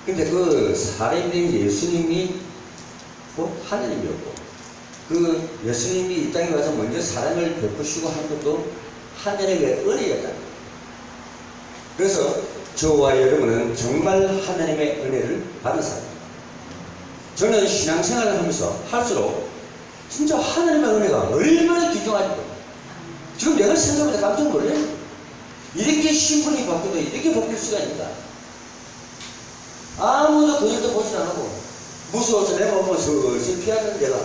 근데 그 살아있는 예수님이 하나님이었고, 그 예수님이 이 땅에 와서 먼저 사랑을 베푸시고 하는 것도 하나님의 은혜였다는 거예요. 그래서 저와 여러분은 정말 하나님의 은혜를 받은 사람입니다. 저는 신앙생활을 하면서 할수록 진짜 하나님의 은혜가 얼마나 귀중한지 몰라요. 지금 내가 생각보다 깜짝 놀라요. 이렇게 신분이 바뀌어도 이렇게 바뀔 수가 있다. 아무도 그 일도 보지 않고 무서워서 내 몸을 슬슬 피하던 내가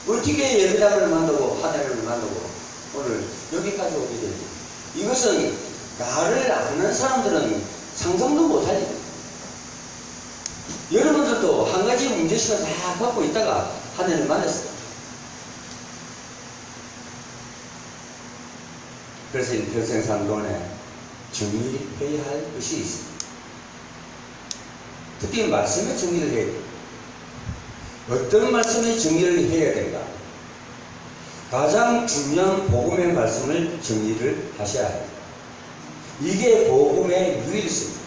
어떻게 예배당을 만나고 하나님을 만나고 오늘 여기까지 오게 되지. 이것은 나를 아는 사람들은 상상도 못할 일이에요. 여러분들도 한 가지 문제식을 다 갖고 있다가 하나님을 만났어요. 그래서 이 평생산 동안에 정리해야 할 것이 있습니다. 특히 말씀의 정리를 해야 돼요. 어떤 말씀의 정리를 해야 된가? 가장 중요한 복음의 말씀을 정리를 하셔야 합니다. 이게 복음의 유일성입니다.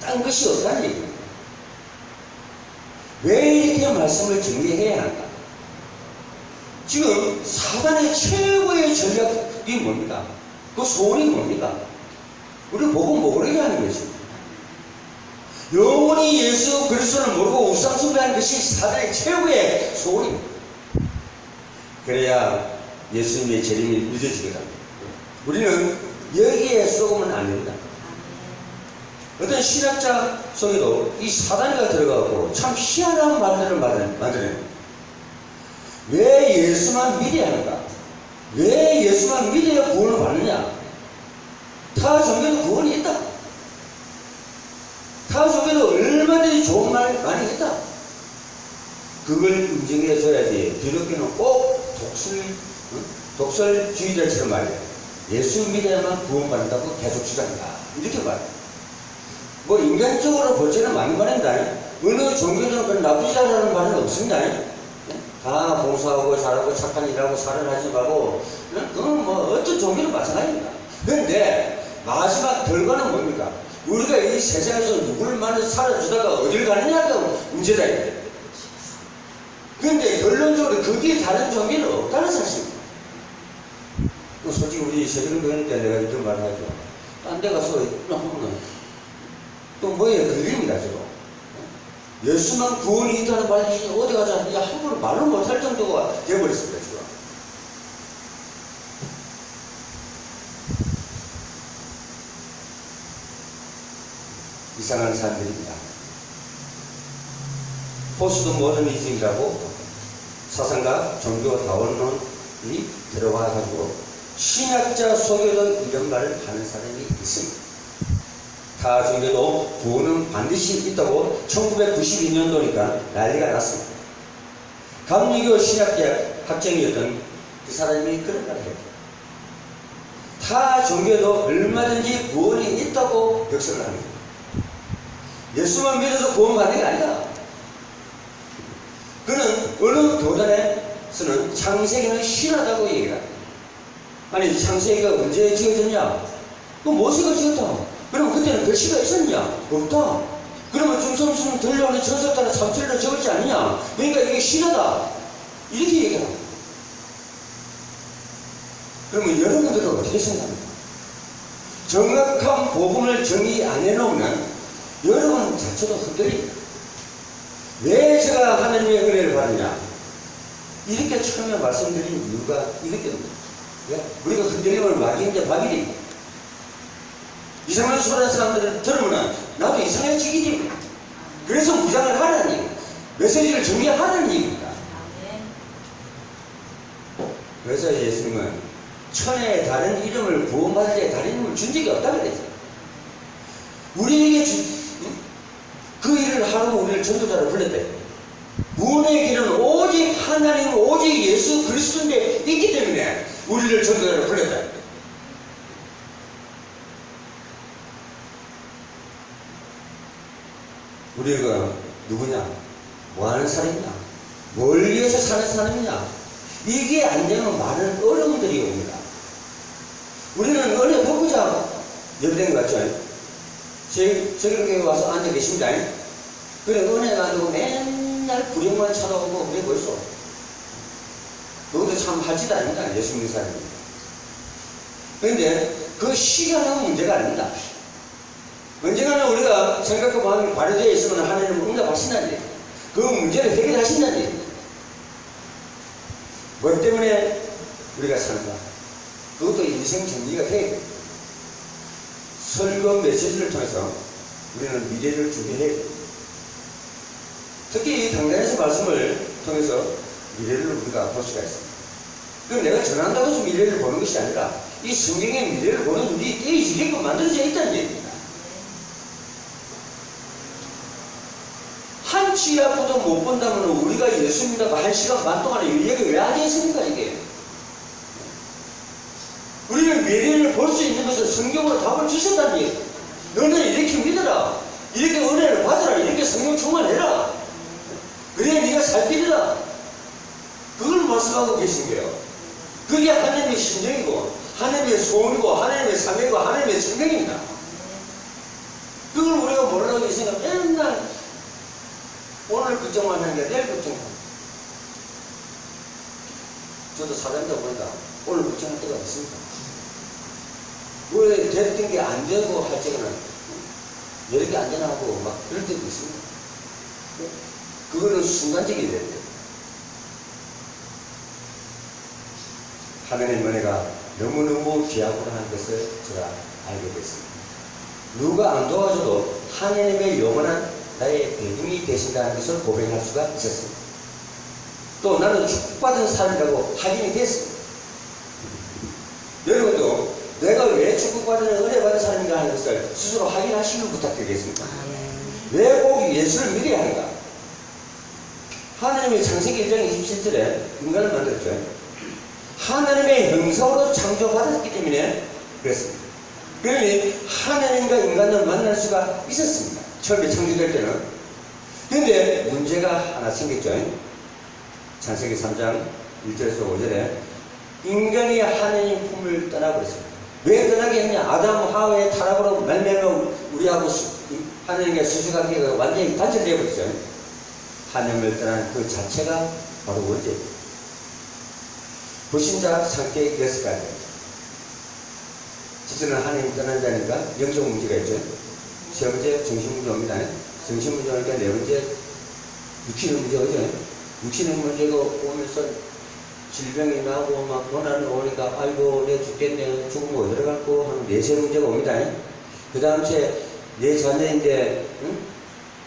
딴 것이 없다는 얘기입니다. 왜 이렇게 말씀을 정리해야 할까? 지금 사단의 최고의 전략이 뭡니까? 그 소원이 뭡니까? 우리 복음 모르게 하는 거죠. 영원히 예수 그리스도를 모르고 우상 숭배하는 것이 사단의 최고의 소원입니다. 그래야 예수님의 재림이 늦어지거든. 우리는 여기에 쏘면 안 됩니다. 어떤 신학자 속에도 이 사단이가 들어가고 참 희한한 말들을 만들어요. 왜 예수만 믿어야 하는가? 왜 예수만 믿어야 구원을 받느냐? 타 종교도 구원이 있다. 타 종교도 얼마든지 좋은 말 많이 했다. 그걸 인정해 줘야지. 기독교는 꼭 독설주의자처럼 말이야. 예수 믿어야만 구원받는다고 계속 주장한다. 이렇게 말해. 뭐 인간적으로 볼 때는 많이 말한다. 어느 종교든 그런 나쁘지 않다는 말은 없습니다. 다 봉사하고 잘하고 착한 일하고 살을 하지 말고 그건 뭐 어떤 종교는 마찬가지입니다. 그런데 마지막 결과는 뭡니까? 우리가 이 세상에서 누구를 만나서 살아주다가 어딜 가느냐가 문제다. 그런데 결론적으로 거기에 다른 종교는 없다는 사실입니다. 솔직히 우리 세종교회 때 내가 이런 말을 하죠. 딴 데 가서 또 뭐에 걸립니다. 저도 예수만 구원이 있다는 말이 어디 가자 함부로 말로 못할 정도가 되어버렸습니다. 지금. 이상한 사람들입니다. 포스트 모더니즘이라고 사상가 종교 다원론이 들어와가지고 신학자 속에도 이런 말을 하는 사람이 있습니다. 타 종교도 구원은 반드시 있다고 1992년도니까 난리가 났습니다. 감리교 신학자 학생이었던 그 사람이 그런 말을 했죠. 타 종교도 얼마든지 구원이 있다고 역설을 합니다. 예수만 믿어서 구원받는 게 아니다. 그는 어느 교단에서는 창세기는 신하다고 얘기를 합니다. 아니 창세기가 언제 지어졌냐? 그 모세가 지었다. 그럼 그때는 글씨가 있었냐? 없다. 그러면 중성수는 들려오는 전설 따라 삼천리로 적었지 않느냐? 그러니까 이게 신하다. 이렇게 얘기합니다. 그러면 여러분들은 어떻게 생각합니까? 정확한 복음을 정의 안 해놓으면 여러분 자체도 흔들립니다. 왜 제가 하나님의 은혜를 받느냐? 이렇게 처음에 말씀드린 이유가 이것 때문입니다. 우리가 흔들리면 막인데 밥이 됩니다. 이상한 소리 하는 사람들은 들으면 나도 이상해지기. 그래서 무장을 하라는 얘기입니다. 메시지를 정리하라는 얘기입니다. 그래서 예수님은 천하의 다른 이름을 구원받을 때 다른 이름을 준 적이 없다고 그랬어요. 우리에게 그 일을 하라고 우리를 전도자로 불렀대. 구원의 길은 오직 하나님, 오직 예수 그리스도인데 있기 때문에 우리를 전도자로 불렀다. 우리가 누구냐? 뭐 하는 사람이냐? 뭘 위해서 사는 사람이냐? 이게 안 되면 많은 어려움들이 옵니다. 우리는 어려보고자 예배된 것 같죠? 저희 교회에 와서 앉아 계십니다. 그래, 은혜가 아니고 맨날 불행만 찾아오고 그게 벌써. 그것도 참 할지도 아닙니다. 예수 믿는 사람이. 그런데 그 시간은 문제가 아닙니다. 언젠가는 우리가 생각과 마음이 발효되어 있으면 하나님은 응답하신다는 얘기예요. 그 문제를 해결하신다는 얘기예요. 뭐 때문에 우리가 사는가? 그것도 인생 정리가 돼야 돼요. 설교 메시지를 통해서 우리는 미래를 준비해야 돼요. 특히 이 당장에서 말씀을 통해서 미래를 우리가 볼 수가 있습니다. 그럼 내가 전한다고 해서 미래를 보는 것이 아니라 이 성경의 미래를 보는 우리 때에 지게끔 만들어져 있다는 얘기입니다. 한 치 앞도 못 본다면 우리가 예수 믿다고 1시간 반 동안에 이 얘기 왜 하겠습니까, 이게? 우리는 미래를 볼 수 있는 것을 성경으로 답을 주셨다는 얘기. 너는 이렇게 믿어라. 이렇게 은혜를 받으라. 이렇게 성령 충만해라. 그래야 네가 살 길이다. 그걸 말씀하고 계신 거예요. 그게 하나님의 심정이고 하나님의 소원이고 하나님의 사명이고 하나님의 생명입니다. 그걸 우리가 모르라고 생각 맨날 오늘 걱정만 하는 게 내일 걱정합니다. 저도 살아있다 보니까 오늘 걱정할 때가 있습니다. 왜 됐던 게 안 되고 할 적에는 여러 개 안 되나 하고 막 그럴 때도 있습니다. 그거는 순간적이 돼야 돼요. 하나님의 은혜가 너무너무 귀하구나 하는 것을 제가 알게 됐습니다. 누가 안 도와줘도 하나님의 영원한 나의 배경이 되신다는 것을 고백할 수가 있었습니다. 또 나는 축복받은 삶이라고 확인이 됐습니다. 여러분도 내가 왜 축복받은 은혜받은 사람인가 하는 것을 스스로 확인하시길 부탁드리겠습니다. 왜 꼭 예수를 믿어야 하는가? 하나님의 창세기 1장 27절에 인간을 만들었죠. 하나님의 형상으로 창조받았기 때문에 그랬습니다. 그러니 하나님과 인간을 만날 수가 있었습니다. 처음에 창조될 때는. 그런데 문제가 하나 생겼죠. 창세기 3장 1절에서 5절에 인간이 하나님 품을 떠나버렸습니다. 왜 떠나게 했냐? 아담 하와의 타락으로 말미암아 우리하고 하나님의 수수관계가 완전히 단절되어 버렸죠. 하나님을 떠난 그 자체가 바로 원죄입니다. 불신자 상태에 이었을 거아니에요. 첫째는 하나님 떠난 자니까 영적 문제가 있죠. 세 번째 정신 문제입니다. 정신 문제니까 네 번째 육신의 문제죠. 육신의 문제가 오면서 질병이 나고 막 고난이 오니까 아이고 내 죽겠네 죽으면 어디로 갈고 하는 내세 문제가 옵니다. 그 다음에 내 자녀인데 응?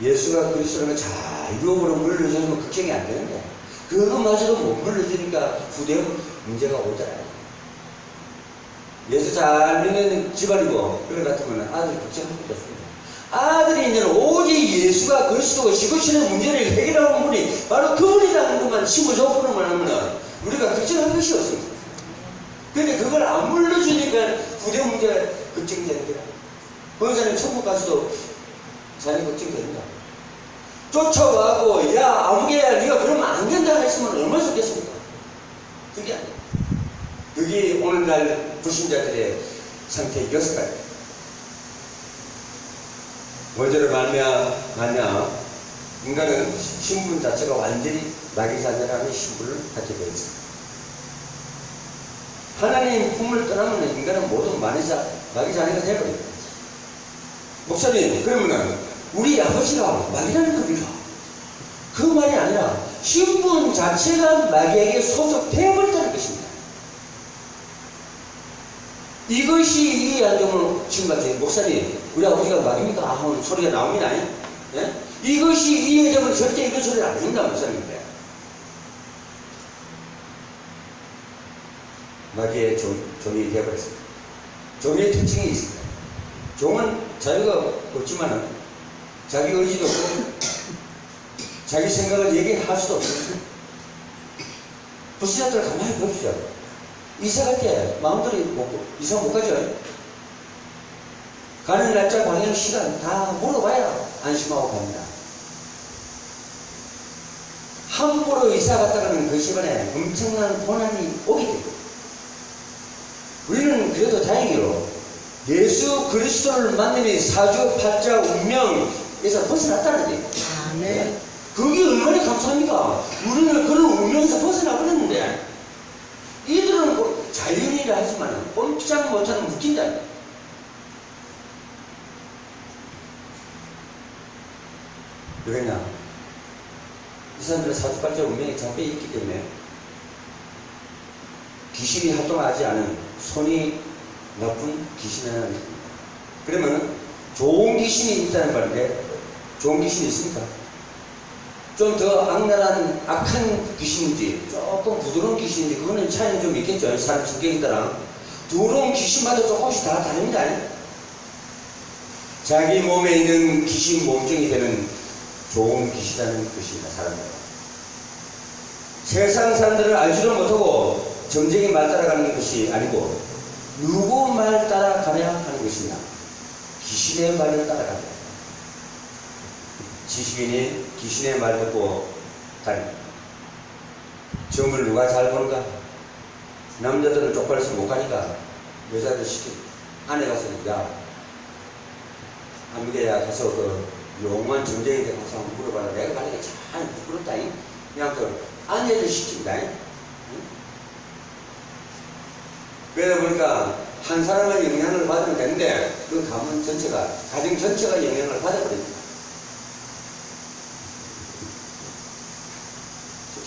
예수가 그리스도를 잘 유혹으로 물려주면 걱정이 안 되는데 그것마저도 못 물려주니까 후대 문제가 오잖아요. 예수 잘 믿는 집안이고 그런 것 같으면 아들이 걱정할 것도 없습니다. 아들이 이제는 오직 예수가 그리스도가 지구촌의 문제를 해결하는 분이 바로 그분이라는 것만 심어줘보는 하면 우리가 걱정할 것이 없습니다. 그런데 그걸 안 물려주니까 후대 문제가 걱정되는 거야. 권사님 천국 가서도 자기 걱정됩니다. 쫓아와고 야 아무개야 네가 그러면 안 된다 했으면 얼마나 좋겠습니까? 그게 아니에요. 그게 오늘날 불신자들의 상태의 6가지. 원죄를 말미암아 인간은 신분 자체가 완전히 마귀 자녀라는 신분을 갖게 되어 있습니다. 하나님 품을 떠나면 인간은 모두 마귀 자녀가 되어버립니다. 목사님, 그러면은 우리 아버지가 마귀라는 겁니까? 그 말이 아니라 신분 자체가 마귀에게 소속되어 버렸다는 것입니다. 이것이 이해 안 되면 지금같이 목사님 우리 아버지가 마귀입니까? 하는 소리가 나옵니다. 예? 이것이 이해되면 절대 이런 소리를 안 한다 목사님인데 마귀의 종이 되어버렸습니다. 종의 특징이 있습니다. 종은 자유가 없지만 자기 의지도 없고 자기 생각을 얘기할 수도 없습니다. 불신자들 가만히 보십시오. 이사 갈 때 마음대로 이사 못 가죠. 가는 날짜 방향 시간 다 물어봐야 안심하고 갑니다. 함부로 이사 갔다가는 그 시간에 엄청난 고난이 오게 됩니다. 우리는 그래도 다행히로 예수 그리스도를 만남이 사주팔자 운명에서 벗어났다는 얘기예요. 아멘. 그게 얼마나 감사합니까? 우리는 그런 운명에서 벗어나 버렸는데, 이들은 뭐 자연이라 하지만 꼼짝 못하는 웃긴다. 왜냐? 이 사람들은 사주팔자 운명이 잡혀 있기 때문에 귀신이 활동하지 않은 손이 나쁜 귀신이 하나 있습니다. 그러면 좋은 귀신이 있다는 말인데, 좋은 귀신이 있습니까? 좀 더 악랄한 악한 귀신인지 조금 부드러운 귀신인지 그거는 차이는 좀 있겠죠. 사람 성격에 따라 부드러운 귀신마다 조금씩 다 다릅니다. 자기 몸에 있는 귀신 몸종이 되는 좋은 귀신이라는 것입니다. 사람들 세상 사람들을 알지도 못하고 점쟁이 말 따라가는 것이 아니고 누구 말 따라가냐 하는 것입니다. 귀신의 말을 따라간다. 지식인이 귀신의 말 듣고 다닙니다. 점을 누가 잘 보는가? 남자들은 쪽팔려서 못 가니까 여자들 시키 안에 가서 야 아무개야 가서 그 용한 점쟁이한테 가서 한번 물어봐라. 내가 가니까 참 부끄럽다잉. 그냥 그 아내를 시킨다. 응? 그러다 보니까 한 사람의 영향을 받으면 되는데 그 가문 전체가 가정 전체가 영향을 받아버립니다.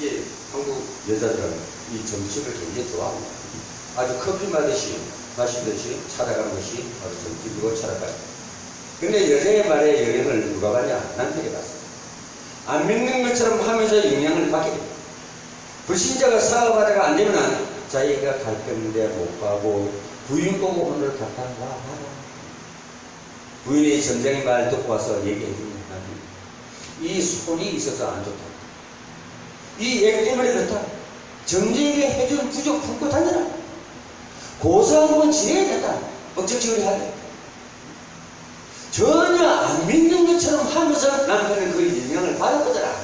특히 한국 여자들은 이 점심을 굉장히 좋아합니다. 아주 커피 마시듯이 찾아가는 것이 바로 점심이고 찾아가요. 근데 여자의 말에 영향을 누가 받냐? 남편이 받습니다. 안 믿는 것처럼 하면서 영향을 받게 됩니다. 불신자가 사업하다가 안 되면 자기가 갈 건데 못 가고 부인 보고 오늘 갔다 와. 부인이 점쟁이 말 듣고 와서 얘기해 줍니다. 이 손이 있어서 안 좋다. 이 얘기 때문에 그렇다. 점쟁이가 해주는 부족 품고 다녀라. 고사 한번 지내야 된다. 억척지거리 하게. 전혀 안 믿는 것처럼 하면서 남편은 그 영향을 받았거더라.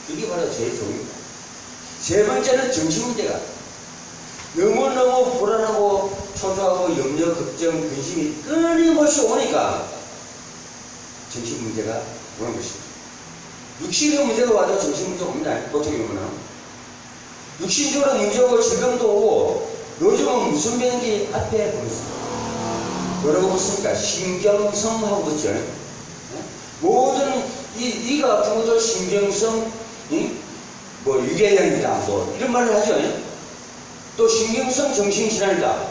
그게 바로 제일 좋습니다. 세 번째는 정신 문제가 너무너무 불안하고 초조하고 염려, 걱정, 근심이 끊임없이 오니까 정신 문제가 오는 것입니다. 육신의 문제가 와도 정신 문제가 옵니다. 보통에 보면 육신적으로 문제 오고 질병도 오고 요즘은 무슨 병인지 앞에 보겠습니다. 뭐라고 붙습니까? 신경성하고 붙죠. 모든 이가 아픈 것도 신경성, 뭐 유계량이다, 뭐 이런 말을 하죠. 또 신경성 정신질환이다.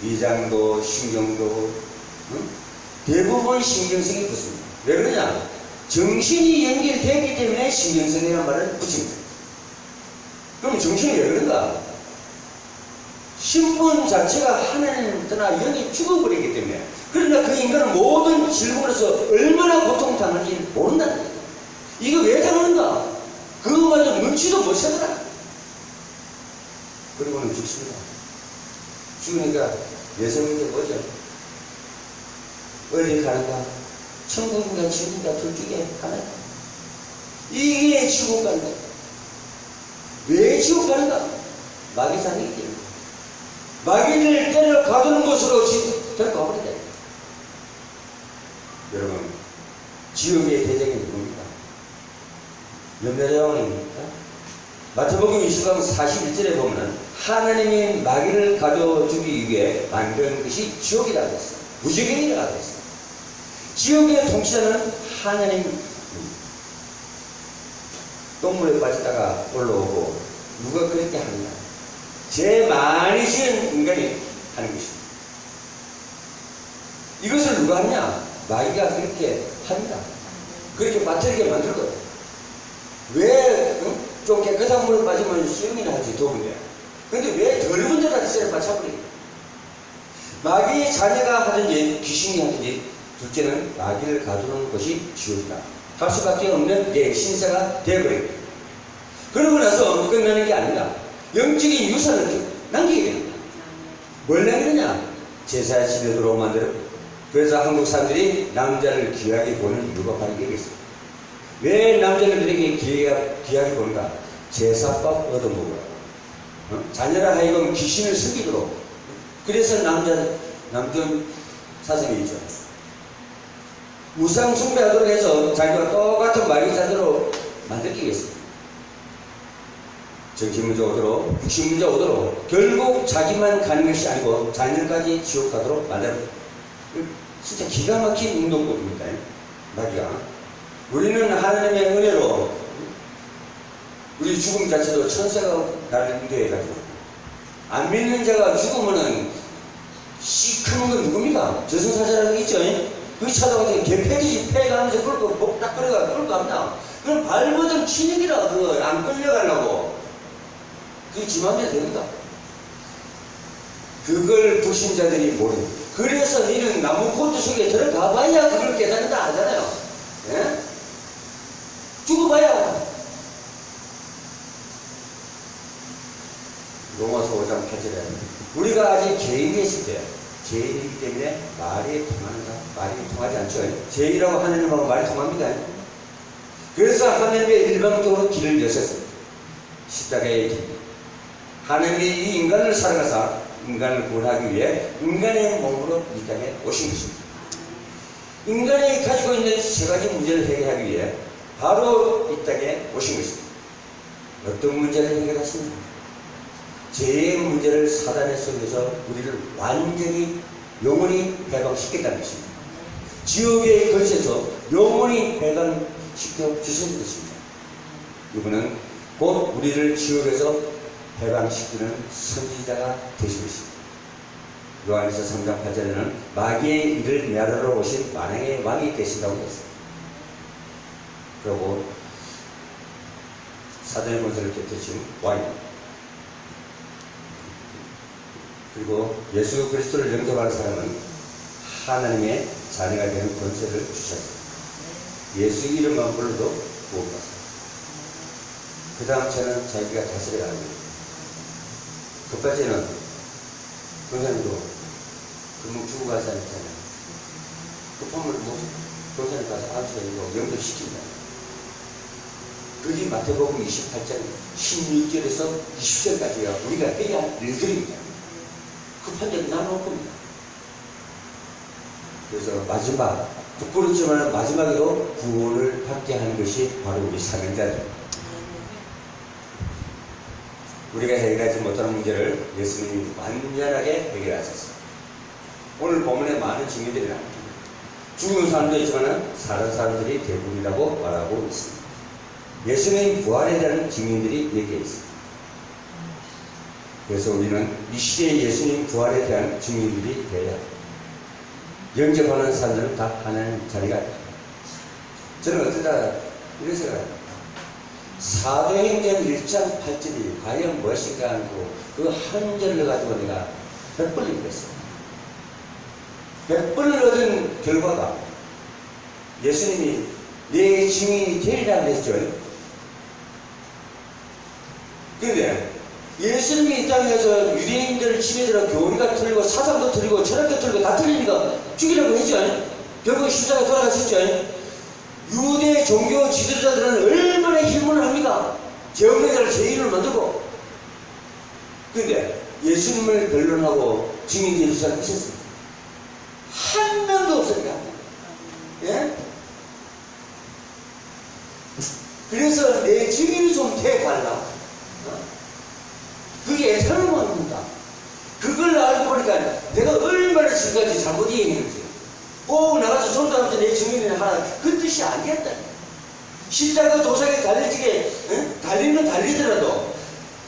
위장도, 신경도, 대부분 신경성이 붙습니다. 왜 그러냐? 정신이 연결되기 때문에 신경성이라는 말을 붙입니다. 그럼 정신이 왜 그런가? 신분 자체가 하나님 떠나 영이 죽어버리기 때문에. 그러니까 그 인간은 모든 질문에서 얼마나 고통당하는지 모른다는 거예요. 이거 왜 당하는가? 그거마저 눈치도 못 채더라. 그리고는 죽습니다. 죽으니까 여성인데 뭐죠? 어디 가는가? 천국인가 지옥인가 둘 중에 하나다. 이게 지옥 가는 거야. 왜 지옥 가는가? 마귀 사냥이기 때문에. 마귀를 때려 가두는 곳으로 데리고 가버린다. 여러분, 지옥의 대적이 누굽니까? 염려대왕입니까? 마태복음 20장 41절에 보면 하나님이 마귀를 가둬주기 위해 만든 것이 지옥이라고 했어요. 무지개이라고 했어요. 지옥의 통치자는 하나님. 똥물에 빠졌다가 올라오고 누가 그렇게 하느냐? 죄 많이 지은 인간이 하는 것입니다. 이것을 누가 하느냐? 마귀가 그렇게 합니다. 그렇게 빠뜨리게 만들거든요. 왜 좀 깨끗한 물에 빠지면 수영이나 하지 더운데. 근데 왜 더러운 데다 쇠를 빠쳐버리냐? 마귀의 자녀가 하든지 귀신이 하든지 둘째는 마귀를 가두는 것이 지옥이다. 할 수밖에 없는 내 신세가 되어버립니다. 그러고 나서 끝나는 게 아니라 영적인 유산을 남기게 됩니다. 뭘 남기느냐? 제사에 지내도록 만들어. 그래서 한국 사람들이 남자를 귀하게 보는 이유가 바로 이게 있습니다. 왜 남자들에게 귀하게 보는가? 제사밥 얻어먹으라고. 자녀라 하여금 귀신을 섬기도록. 그래서 남전 사상이 있죠. 우상 숭배하도록 해서 자기와 똑같은 마귀 자녀로 만들기 위해서 정신 문제 오도록, 육신 문제 오도록, 결국 자기만 가는 것이 아니고 자녀까지 지옥 가도록 만들어. 진짜 기가 막힌 운동법입니다. 마귀가. 우리는 하나님의 은혜로 우리 죽음 자체도 천사가 나를 인도해가지고, 안 믿는 자가 죽으면은 시커먼 건 누굽니까? 저승사자라는 게 있죠. 그 찾아가지고 개패듯이 패가면서 끌고 목 딱 끌어가 끌고 갑니다. 그럼 발버둥 치는 기라. 그거 안 끌려가려고. 그게 지맘대로 됩니다. 그걸 불신자들이 모르는. 그래서 너는 나무 코트 속에 들어가 봐야 그걸 깨닫는다 하잖아요. 예? 죽어봐야. 로마서 5장 8절에 우리가 아직 죄인이 있을 때, 죄인이기 때문에 말이 통하는가? 말이 통하지 않죠. 죄인이라고 하나님하고 말이 통합니다. 그래서 하나님의 일방적으로 길을 여셨습니다. 십자가의 길. 하나님이 이 인간을 사랑하사 인간을 구원하기 위해 인간의 몸으로 이 땅에 오신 것입니다. 인간이 가지고 있는 세 가지 문제를 해결하기 위해 바로 이 땅에 오신 것입니다. 어떤 문제를 해결하십니까? 죄의 문제를 사단의 속에서 우리를 완전히 영원히 해방시켰다는 것입니다. 지옥의 거치에서 영원히 해방시켜 주신 것입니다. 이분은 곧 우리를 지옥에서 해방시키는 선지자가 되신 것입니다. 요한일서 3장 8절에는 마귀의 일을 멸하러 오신 만왕의 왕이 되신다고 했습니다. 그리고 사단의 권세를 깨뜨리신 왕입니다. 그리고 예수 그리스도를 영접하는 사람은 하나님의 자녀가 되는 권세를 주셨습니다. 예수 이름만 불러도 구원받습니다. 그 다음 저는 자기가 다스려가는 겁니다. 그까지는 교사님도 금방 죽고 갈 사람 있잖아요. 급하면 교사님 가서 암수해서 영접시킵니다. 그게 마태복음 28장 16절에서 20절까지가 우리가 해야 할 일들입니다. 급한 일 나눠올 겁니다. 그래서 마지막, 부끄럽지만 마지막으로 구원을 받게 하는 것이 바로 우리 사명자입니다. 우리가 해결하지 못하는 문제를 예수님이 완전하게 해결하셨습니다. 오늘 본문에 많은 증인들이 나옵니다. 죽은 사람도 있지만 사는 사람들이 대부분이라고 말하고 있습니다. 예수님 부활에 대한 증인들이 얘기해 있습니다. 그래서 우리는 이 시대에 예수님 부활에 대한 증인들이 되어야 합니다. 영접하는 사람들은 다 하나님 자리가 있다. 저는 어쩌다 이런 생각을 사도행전 1장 8절이 과연 무엇인가 하고 그 한 절을 가지고 내가 100번을 읽었어요. 100번을 얻은 결과가 예수님이 내 증인이 되리라 그랬죠. 그런데 예수님이 이 땅에서 유대인들 집에 들어 교리가 틀리고 사상도 틀리고 철학도 틀리고 다 틀리니까 죽이라고 했죠. 결국 십자가에 돌아가셨죠. 유대 종교 지도자들은 얼마나 힘을 합니까? 죄 없는 자를 죄인을 만들고. 그런데 예수님을 변론하고 증인되는 사람이 있었습니다. 한 명도 없습니다. 예? 그래서 내 증인이 좀 돼달라. 그게 설명입니다. 그걸 알고 보니까 내가 얼마나 지금까지 잘못 이해했는지. 꼭 나가서 손잡아서 내 증인을 하라. 그 뜻이 아니었다. 십자가 도상에 달리지게 달리면 달리더라도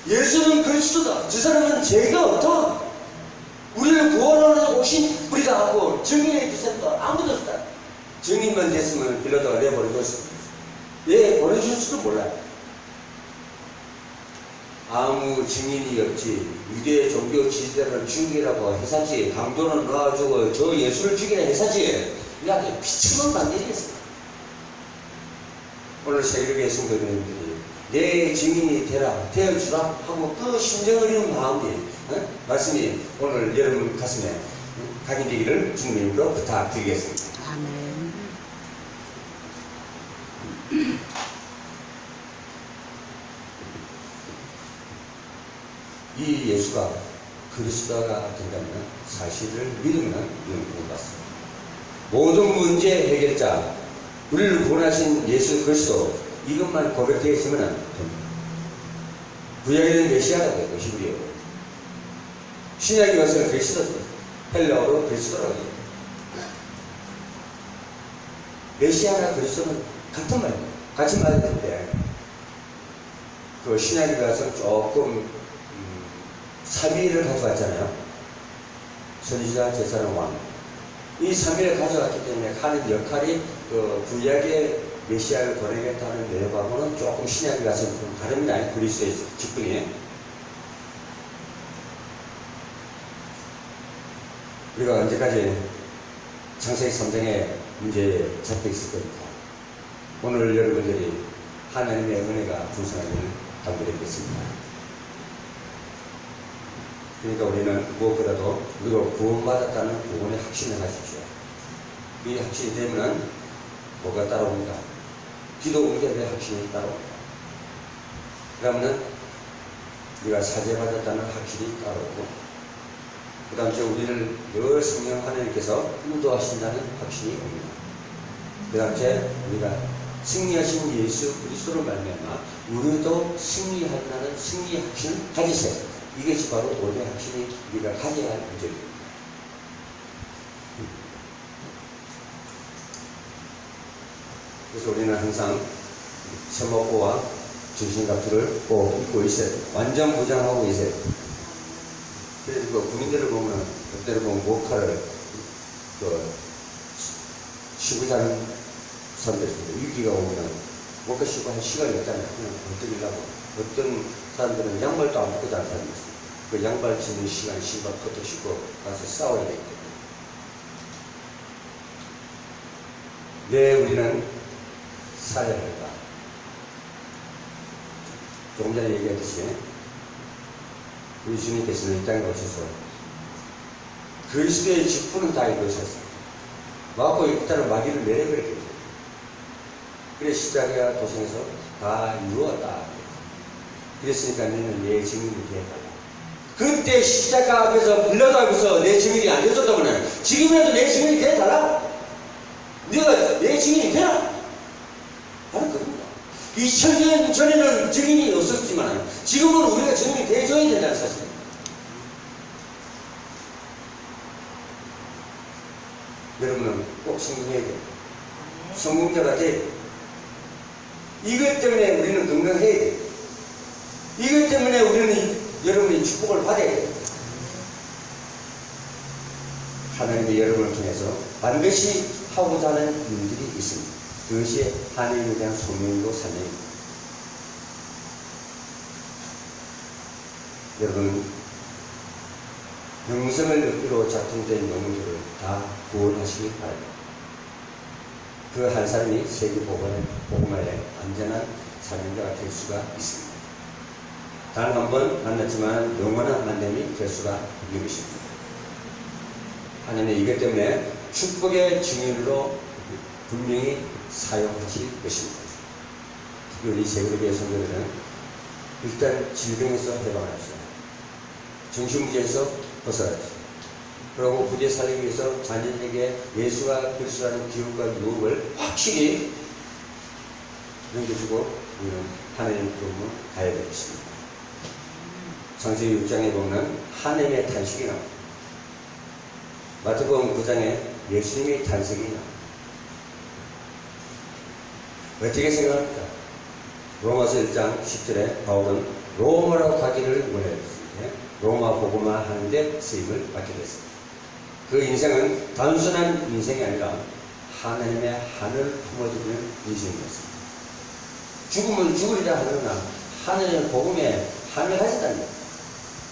예수는 그리스도다. 저 사람은 죄가 없다. 우리를 구원하러 오신 우리가 하고 증인의 기사도 아무도 없다. 증인만 됐으면 빌라도가 내버려줬습니다. 왜 보내줄지도 몰라요. 아무 증인이 없지. 유대 종교 지지자를 죽이라고 해사지. 강도는 놔주고 저 예수를 죽이라 해사지. 이렇게 비참한 반일이었어요. 오늘 새벽에 성도님들이 내 증인이 되어주라 하고 그 심정 어리는 마음이 말씀이 오늘 여러분 가슴에 각인되기를 주님으로 부탁드리겠습니다. 아멘. 이 예수가 그리스도가 된다면 사실을 믿으면 구원받습니다. 모든 문제 해결자, 우리를 구원하신 예수 그리스도, 이것만 고백되어 있으면 됩니다. 구약에는 메시아라고 해요. 히브리어로. 신약에 와서는 그리스도, 헬라어로 그리스도라고 해요. 메시아나 그리스도는 같은 말이에요. 같이 말해야 되는데, 그 신약에 가서 조금 삼위를 가져왔잖아요. 선지자, 제사장, 왕. 이 삼위를 가져왔기 때문에 하는 역할이 그 구약의 메시아를 보내겠다는 내용하고는 조금 신약에 가서 좀 다릅니다. 그리스도의 직분이. 우리가 언제까지 창세기 3장의 문제에 잡혀 있을 겁니까? 오늘 여러분들이 하나님의 은혜가 풍성하기를 간구드리겠습니다. 그러니까 우리는 무엇보다도 우리가 구원받았다는 구원의 확신을 가지십시오. 이 확신이 되면 뭐가 따라옵니다. 기도 응답의 확신이 따라옵니다. 그러면 우리가 사죄받았다는 확신이 따라오고, 그 다음에 우리를 늘 성령 하나님께서 인도하신다는 확신이 옵니다. 그 다음에 우리가 승리하신 예수 그리스도로 말미암아 우리도 승리한다는 승리의 확신을 가지세요. 이것이 바로 오늘의 확신이 우리가 가져야 할 문제입니다. 그래서 우리는 항상 세마포와 전신갑주를 꼭 입고 있어야 돼요. 완전 무장하고 있어야 돼요. 그래서 그 군인들을 보면, 그때를 보면 목칼을 쉬고 자는 사람들 있습니다. 위기가 오면 목칼 쉬고 할 시간이 없잖아요. 그냥 버티려고. 어떤 사람들은 양말도 안 벗고 자는 사람이 있어요. 그 양발 신는 시간, 신발 겉도 신고 가서 싸워야 되기 때문에. 왜 우리는 살아야 할까? 조금 전에 얘기했듯이 우리 주님께서는 이 땅에 오셔서 그리스도의 직분을 다 이루셨어요. 마고 이 땅을 마귀를 내려버렸기 때문에. 그래 십자가 도성에서 다 이루었다. 그랬으니까 너는 내 증인이 되어달라. 그때 십자가 앞에서 빌라도 앞에서 내 증인이 안 되었다면 지금이라도 내 증인이 되어달라. 네가 내 증인이 되라. 바로 그겁니다. 2000년 전에는 증인이 없었지만 지금은 우리가 증인이 되어줘야 된다는 사실입니다. 여러분은 꼭 성공해야 돼요. 성공자가 돼야 돼요. 이것 때문에 우리는 건강해야 돼요. 이것 때문에 우리는 여러분의 축복을 받아야 돼요. 하나님이 여러분을 통해서 반드시 하고자 하는 일들이 있습니다. 그것이 하나님에 대한 소명이고 사명입니다. 여러분, 영생을 얻기로 작동된 영혼들을 다 구원하시기 바랍니다. 그 한 사람이 세계 복음화의 안전한 사명자가 될 수가 있습니다. 단 한 번 만났지만 영원한 만남이 될 수가 있는 것입니다. 하나님이 이것 때문에 축복의 증인으로 분명히 사용하실 것입니다. 특히 우리 세그룹의 성도들은 일단 질병에서 해방하십시오. 정신문제에서 벗어나십시오. 그리고 부재 살리기 위해서 자녀에게 예수가 그리스도라는 기운과 유혹을 확실히 넘겨주고 우리는 하나님의 부름을 가야 되겠습니다. 창세기 6장에 보면 하나님의 탄식이 나옵니다. 마태복음 9장에 예수님의 탄생이 나옵니다. 어떻게 생각합니까? 로마서 1장 10절에 바울은 로마로 가기를 원했습니다. 로마 복음화 하는데 쓰임을 받게 됐습니다. 그 인생은 단순한 인생이 아니라 하나님의 하늘을 품어주는 인생이었습니다. 죽으면 죽으리라 하느나 하나님의 복음에 하늘을 가졌다는 거예요.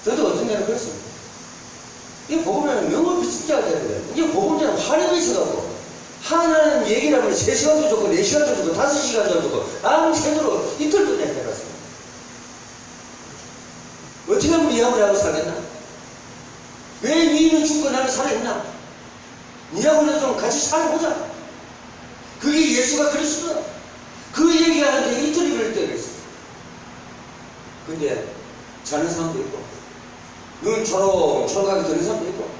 저도 어떤 때는 그렇습니다. 이 복음에는 명확히 진짜가 되는 거예요. 이게 복음자는 하늘에 있어갖고 하나님 얘기를 하면 3시간도 좋고 4시간도 좋고 5시간도 좋고 밤새도록 이틀도 내려갔습니다. 어떻게 하면 이야기를 하고 살겠나? 왜 너희는 죽고 나는 살아있나? 니하고는 좀 같이 살아보자. 그게 예수가 그리스도다. 그 얘기하는데 이틀이 걸릴 때가 있어. 근데 자는 사람도 있고 눈 초록하게 드는 사람도 있고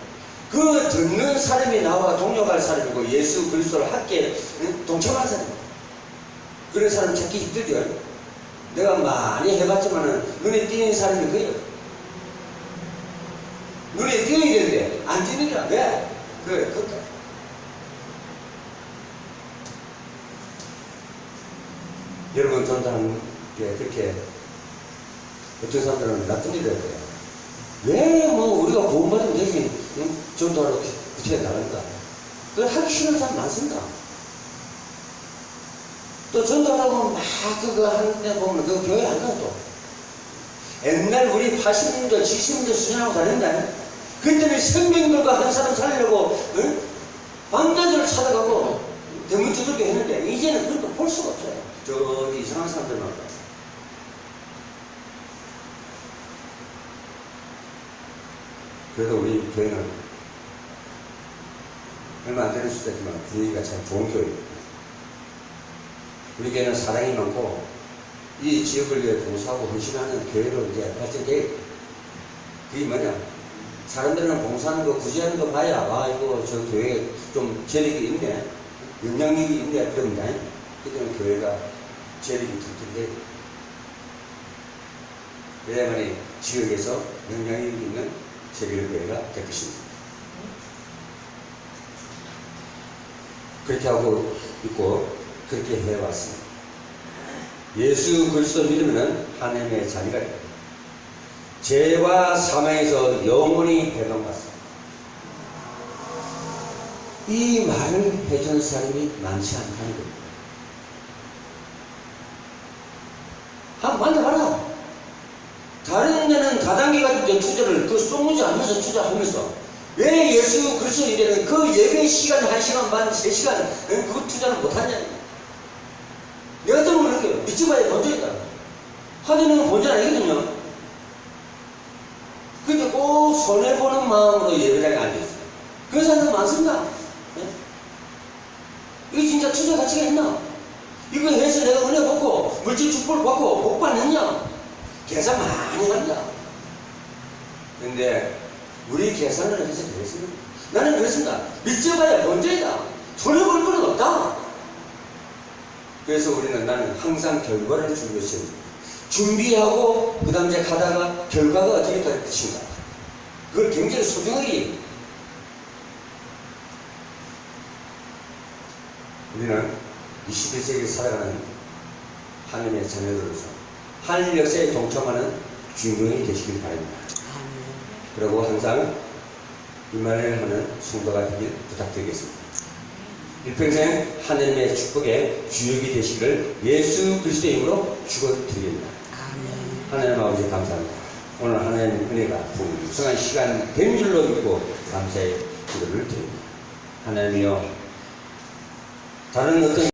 그 듣는 사람이 나와 동력할 사람이고 예수 그리스도를 함께 동참할 사람이고 그런 사람 찾기 힘들죠. 내가 많이 해봤지만은 눈에 띄는 사람이 그예요. 눈에 띄어야 되는데 안 띄느라. 왜? 그래, 그렇다. 여러분 전도하는 게 그렇게 어떤 사람들은 나쁜 일을 해요. 왜 뭐 우리가 구원받으면 되지 전도하러 그렇게 나간다. 그걸 하기 싫은 사람 많습니다. 또 전도하라고 막 그거 하는데 보면 그 교회 안 가요 또. 옛날 우리 80년대 70년대 수련하고 다녔는데 그때는 생명들과 한 사람 살려고 응? 방자들을 찾아가고 대문 두들겨 했는데 이제는 그런 거 볼 수가 없어요. 저기 이상한 사람들만. 그래도 우리 교회는 얼마 안 되는 수다지만 분위기가 참 좋은 교회입니다. 우리 교회는 사랑이 많고 이 지역을 위해 봉사하고 헌신하는 교회로 이제 발전돼요. 그게 뭐냐? 사람들은 봉사하는 거 구제하는 거 봐야 이거 저 교회에 좀 재력이 있네, 영향력이 있네 그럽니다. 그때는 교회가 재력이 튼튼해요. 그래야만이 지역에서 영향력이 있는 세계교회가 될 것입니다. 그렇게 하고 있고 그렇게 해왔습니다. 예수 그리스도 믿으면 하나님의 자녀가 됩니다. 죄와 사망에서 영원히 해방받습니다. 이 말을 해주는 사람이 많지 않다는 겁니다. 한번 만져봐라. 다른 데는 다단계가 된 투자를 그 쏘무지 않으면서 투자하면서 왜 예수 그리스도 이래는 그 예배 시간 1시간 반, 3시간 그 투자를 못하냐. 내가 들으면 그렇게 믿지 마야 본전이다. 하나님은 본전 아니거든요. 근데 꼭 손해보는 마음으로 예배당에 앉아있어요. 그런 사람들 많습니다. 네? 이게 진짜 투자 가치가 있나? 이거 해서 내가 은혜 받고 물질 축복을 받고 복 받느냐? 계산 많이 합니다. 근데 우리 계산을 해서 그랬습니다. 나는 그랬습니다. 믿져봐야 본전이다. 손해볼 거는 없다. 그래서 우리는 나는 항상 결과를 준 것입니다. 준비하고 그 다음 이제 가다가 결과가 어떻게 될 것인가. 그걸 굉장히 소중하게 우리는 21세기에 살아가는 하나님의 자녀들로서 하늘 역사에 동참하는 주인공이 되시길 바랍니다. 그리고 항상 이만을 하는 성도가 되길 부탁드리겠습니다. 일평생 하나님의 축복의 주역이 되시기를 예수 그리스도의 이름으로 축원드립니다. 하나님 아버지 감사합니다. 오늘 하나님 은혜가 풍성한 시간 된 줄로 믿고 감사의 기도를 드립니다. 하나님이여 다른 어떤